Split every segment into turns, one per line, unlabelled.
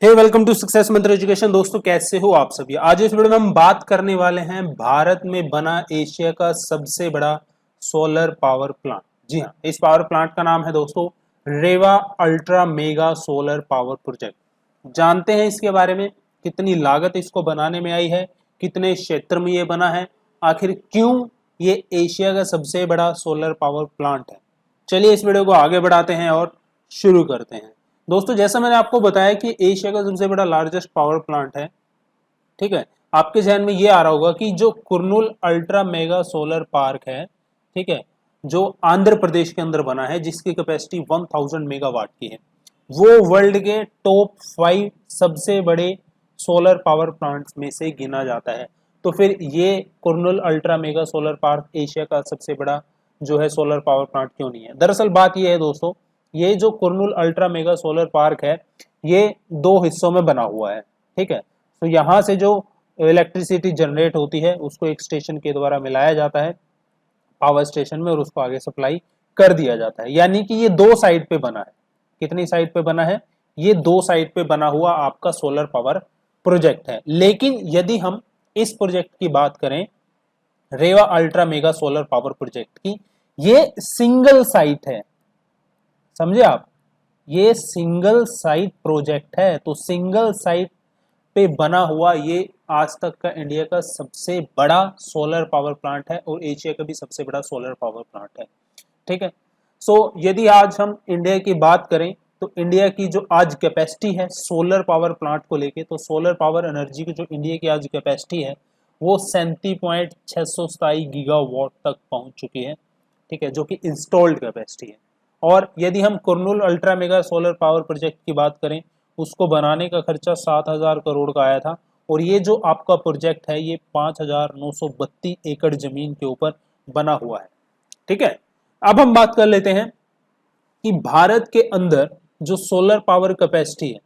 Hey welcome to success मंत्र education. दोस्तों कैसे हो आप सभी। आज इस वीडियो में हम बात करने वाले हैं भारत में बना एशिया का सबसे बड़ा सोलर पावर प्लांट। जी हाँ, इस पावर प्लांट का नाम है दोस्तों Rewa ultra mega solar power project. जानते हैं इसके बारे में, कितनी लागत इसको बनाने में आई है, कितने क्षेत्र में ये बना है, आखिर क्यों ये एशिया का सबसे बड़ा सोलर पावर प्लांट है। चलिए इस वीडियो को आगे बढ़ाते हैं और शुरू करते हैं। दोस्तों जैसा मैंने आपको बताया कि एशिया का सबसे बड़ा लार्जेस्ट पावर प्लांट है, ठीक है। आपके जहन में ये आ रहा होगा कि जो Kurnool ultra mega solar park है, ठीक है, जो आंध्र प्रदेश के अंदर बना है, जिसकी कैपेसिटी 1000 मेगावाट की है, वो वर्ल्ड के टॉप 5 सबसे बड़े सोलर पावर प्लांट्स में से गिना जाता है। तो फिर ये Kurnool ultra mega solar park Asia का सबसे बड़ा जो है सोलर पावर प्लांट क्यों नहीं है। दरअसल बात यह है दोस्तों, ये जो Kurnool ultra mega solar park है ये 2 हिस्सों में बना हुआ है, ठीक है। तो यहाँ से जो इलेक्ट्रिसिटी जनरेट होती है उसको एक स्टेशन के द्वारा मिलाया जाता है पावर स्टेशन में और उसको आगे सप्लाई कर दिया जाता है। यानी कि ये 2 साइड पे बना है। कितनी साइड पे बना है? ये 2 साइड पे बना हुआ आपका सोलर पावर प्रोजेक्ट है। लेकिन यदि हम इस प्रोजेक्ट की बात करें, Rewa ultra mega solar power project की, ये सिंगल साइट है, समझे आप, ये सिंगल साइट प्रोजेक्ट है। तो सिंगल साइट पे बना हुआ ये आज तक का इंडिया का सबसे बड़ा सोलर पावर प्लांट है और एशिया का भी सबसे बड़ा सोलर पावर प्लांट है, ठीक है। सो यदि आज हम इंडिया की बात करें तो इंडिया की जो आज कैपेसिटी है सोलर पावर प्लांट को लेके, तो सोलर पावर एनर्जी की जो इंडिया की आज कैपेसिटी है वो 37.627 गीगावाट तक पहुंच चुकी है, ठीक है, जो कि इंस्टॉल्ड कैपेसिटी है। और यदि हम Kurnool ultra mega solar power project की बात करें, उसको बनाने का खर्चा 7000 करोड़ का आया था और ये जो आपका प्रोजेक्ट है ये 5932 एकड़ जमीन के ऊपर बना हुआ है, ठीक है। अब हम बात कर लेते हैं कि भारत के अंदर जो सोलर पावर कैपेसिटी है,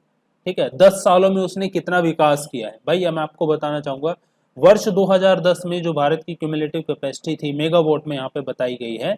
ठीक है, 10 सालों में उसने कितना विकास किया है। भाई मैं आपको बताना चाहूंगा, वर्ष 2010 में जो भारत की क्यूमुलेटिव कैपेसिटी थी मेगावाट में यहाँ पे बताई गई है,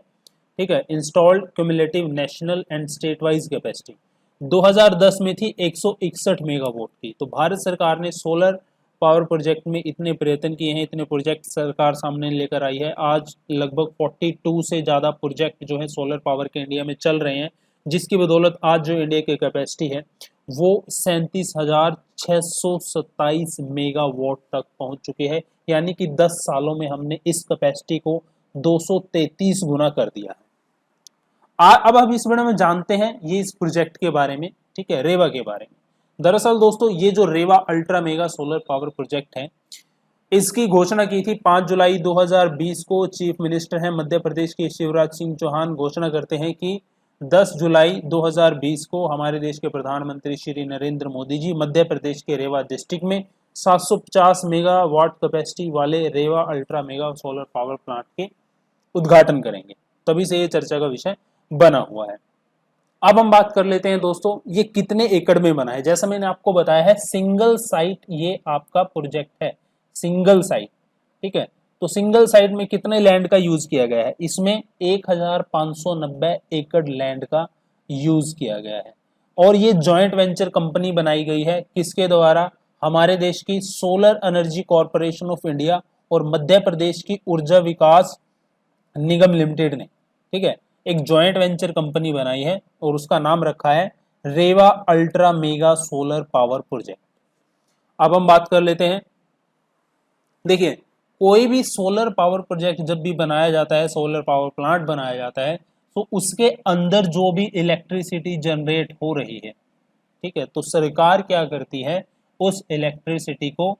ठीक है, installed cumulative national and state wise capacity 2010 में थी 161 मेगावाट की। तो भारत सरकार ने सोलर पावर प्रोजेक्ट में इतने प्रयत्न किए हैं, इतने प्रोजेक्ट सरकार सामने लेकर आई है। आज लगभग 42 से ज़्यादा प्रोजेक्ट जो है सोलर पावर के इंडिया में चल रहे हैं, जिसकी बदौलत आज जो इंडिया की कैपेसिटी है वो 37,627 मेगावाट तक पहुंच चुकी है। यानी कि 10 सालों में हमने इस कैपेसिटी को 233 गुना कर दिया है। अब हम इस वीडियो में जानते हैं ये इस प्रोजेक्ट के बारे में, ठीक है, रेवा के बारे में। दरअसल दोस्तों ये जो Rewa ultra mega solar power project है, इसकी घोषणा की थी 5 जुलाई 2020 को। चीफ मिनिस्टर हैं मध्य प्रदेश के शिवराज सिंह चौहान, घोषणा करते हैं कि 10 जुलाई 2020 को हमारे देश के प्रधानमंत्री श्री नरेंद्र मोदी जी मध्य प्रदेश के रेवा डिस्ट्रिक्ट में 750 मेगावाट कैपेसिटी वाले Rewa ultra mega solar power plant के उद्घाटन करेंगे। तभी से ये चर्चा का विषय बना हुआ है। अब हम बात कर लेते हैं दोस्तों ये कितने एकड़ में बना है। जैसा मैंने आपको बताया है सिंगल साइट ये आपका प्रोजेक्ट है, सिंगल साइट, ठीक है। तो सिंगल साइट में कितने लैंड का यूज किया गया है? इसमें 1590 एकड़ लैंड का यूज किया गया है। और ये जॉइंट वेंचर कंपनी बनाई गई है किसके द्वारा? हमारे देश की solar energy corporation of India और मध्य प्रदेश की ऊर्जा विकास निगम लिमिटेड ने, ठीक है, एक जॉइंट वेंचर कंपनी बनाई है और उसका नाम रखा है Rewa ultra mega solar power project. अब हम बात कर लेते हैं, देखिए कोई भी सोलर पावर प्रोजेक्ट जब भी बनाया जाता है, सोलर पावर प्लांट बनाया जाता है, तो उसके अंदर जो भी इलेक्ट्रिसिटी जनरेट हो रही है, ठीक है, तो सरकार क्या करती है उस इलेक्ट्रिसिटी को,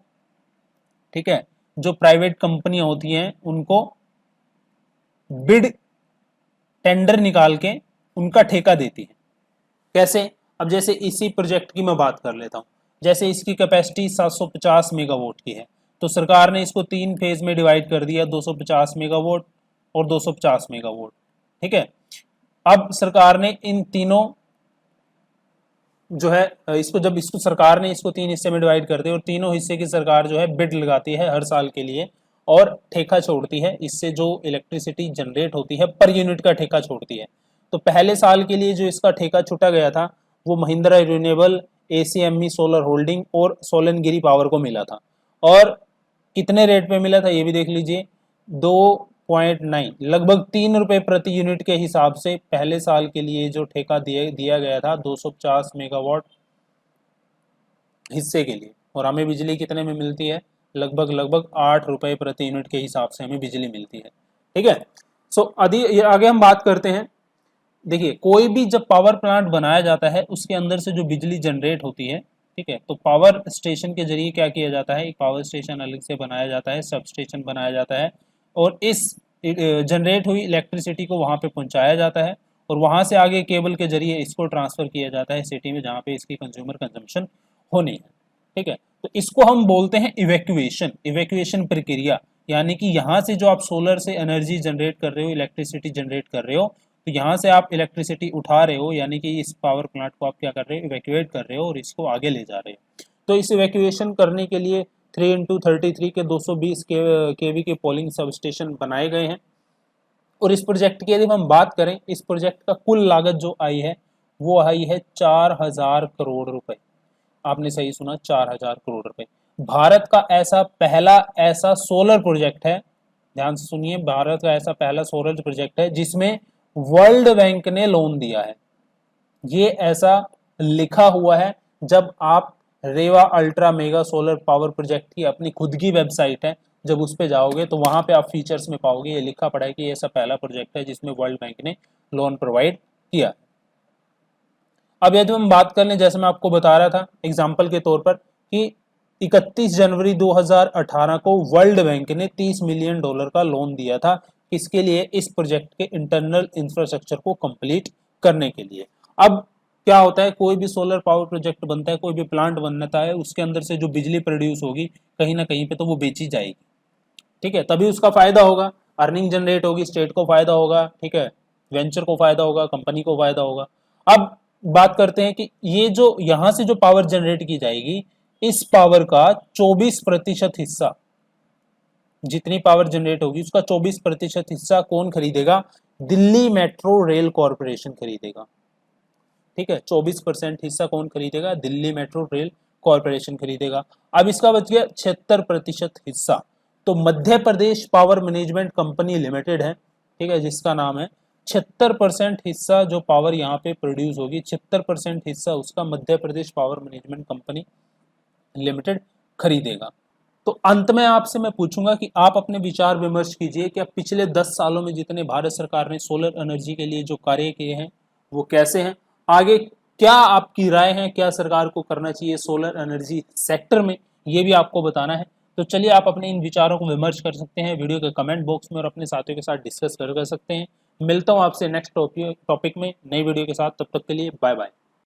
ठीक है, जो प्राइवेट कंपनियां होती हैं उनको बिड टेंडर निकाल के उनका ठेका देती है। कैसे? अब जैसे इसी प्रोजेक्ट की मैं बात कर लेता हूं, जैसे इसकी कैपेसिटी 750 मेगावाट की है, तो सरकार ने इसको 3 फेज में डिवाइड कर दिया, 250 मेगावाट और 250 मेगावाट, ठीक है। अब सरकार ने इन तीनों जो है इसको सरकार ने इसको 3 हिस्से में डिवाइड कर दिया और तीनों हिस्से की सरकार जो है बिड लगाती है हर साल के लिए और ठेका छोड़ती है। इससे जो इलेक्ट्रिसिटी जनरेट होती है पर यूनिट का ठेका छोड़ती है। तो पहले साल के लिए जो इसका ठेका छूटा गया था वो Mahindra renewable ACME solar holding और सोलनगिरी पावर को मिला था। और कितने रेट पे मिला था ये भी देख लीजिए, 2.9 लगभग 3 रुपए प्रति यूनिट के हिसाब से पहले साल के लिए जो ठेका दिया गया था 250 मेगावाट हिस्से के लिए। और हमें बिजली कितने में मिलती है, लगभग 8 रुपए प्रति यूनिट के हिसाब से हमें बिजली मिलती है। ठीक है, सो आगे हम बात करते हैं। देखिए, कोई भी जब पावर प्लांट बनाया जाता है उसके अंदर से जो बिजली जनरेट होती है, ठीक है, तो पावर स्टेशन के जरिए क्या किया जाता है, एक पावर स्टेशन अलग से बनाया जाता है, सब स्टेशन बनाया जाता है, और इस जनरेट हुई इलेक्ट्रिसिटी को वहां पे पहुंचाया जाता है, और वहां से आगे केबल के जरिए इसको ट्रांसफर किया जाता है सिटी में जहाँ पे इसकी कंज्यूमर कंजम्पशन होनी है। ठीक है, तो इसको हम बोलते हैं इवैक्यूएशन प्रक्रिया। यानी कि यहाँ से जो आप सोलर से एनर्जी जनरेट कर रहे हो, इलेक्ट्रिसिटी जनरेट कर रहे हो, तो यहाँ से आप इलेक्ट्रिसिटी उठा रहे हो, यानी कि इस पावर प्लांट को आप क्या कर रहे हो, इवैक्यूएट कर रहे हो और इसको आगे ले जा रहे हो। तो इस इवैक्यूएशन करने के लिए 3x33 के 220 केवी के पोलिंग सब स्टेशन बनाए गए हैं। और इस प्रोजेक्ट की यदि हम बात करें, इस प्रोजेक्ट का कुल लागत जो आई है वो आई है 4000 करोड़ रुपए। आपने सही सुना, 4000 करोड़ रुपए। भारत का ऐसा पहला ऐसा सोलर प्रोजेक्ट है, ध्यान से सुनिए, भारत का ऐसा पहला सोलर प्रोजेक्ट है जिसमें वर्ल्ड बैंक ने लोन दिया है। ये ऐसा लिखा हुआ है, जब आप Rewa ultra mega solar power project की अपनी खुद की वेबसाइट है, जब उस पे जाओगे तो वहां पे आप फीचर्स में पाओगे ये लिखा पड़ा है कि ये ऐसा पहला प्रोजेक्ट है जिसमें वर्ल्ड बैंक ने लोन प्रोवाइड किया। अब यदि हम बात कर लें, जैसे मैं आपको बता रहा था एग्जाम्पल के तौर पर, कि 31 जनवरी 2018 को वर्ल्ड बैंक ने $30 मिलियन का लोन दिया था। किसके लिए, इस प्रोजेक्ट के इंटरनल इंफ्रास्ट्रक्चर को कंप्लीट करने के लिए। अब क्या होता है, कोई भी सोलर पावर प्रोजेक्ट बनता है, कोई भी प्लांट बनता है, उसके अंदर से जो बिजली प्रोड्यूस होगी कहीं ना कहीं पे तो वो बेची जाएगी। ठीक है, तभी उसका फायदा होगा, अर्निंग जनरेट होगी, स्टेट को फायदा होगा, ठीक है, वेंचर को फायदा होगा, कंपनी को फायदा होगा। अब बात करते हैं कि ये जो यहां से जो पावर जनरेट की जाएगी, इस पावर का 24% हिस्सा, जितनी पावर जनरेट होगी उसका 24% हिस्सा कौन खरीदेगा, दिल्ली मेट्रो रेल कॉरपोरेशन खरीदेगा। ठीक है, 24% हिस्सा कौन खरीदेगा, दिल्ली मेट्रो रेल कॉरपोरेशन खरीदेगा। अब इसका बच गया 76% हिस्सा, तो Madhya Pradesh power management company limited है, ठीक है, जिसका नाम है, 76% हिस्सा जो पावर यहाँ पे प्रोड्यूस होगी, 76% हिस्सा उसका Madhya Pradesh power management company limited खरीदेगा। तो अंत में आपसे मैं पूछूंगा कि आप अपने विचार विमर्श कीजिए कि अब पिछले 10 सालों में जितने भारत सरकार ने सोलर एनर्जी के लिए जो कार्य किए हैं वो कैसे हैं, आगे क्या आपकी राय है, क्या सरकार को करना चाहिए सोलर एनर्जी सेक्टर में, ये भी आपको बताना है। तो चलिए, आप अपने इन विचारों को विमर्श कर सकते हैं वीडियो के कमेंट बॉक्स में और अपने साथियों के साथ डिस्कस कर सकते हैं। मिलता हूं आपसे नेक्स्ट टॉपिक में नई वीडियो के साथ, तब तक के लिए बाय बाय।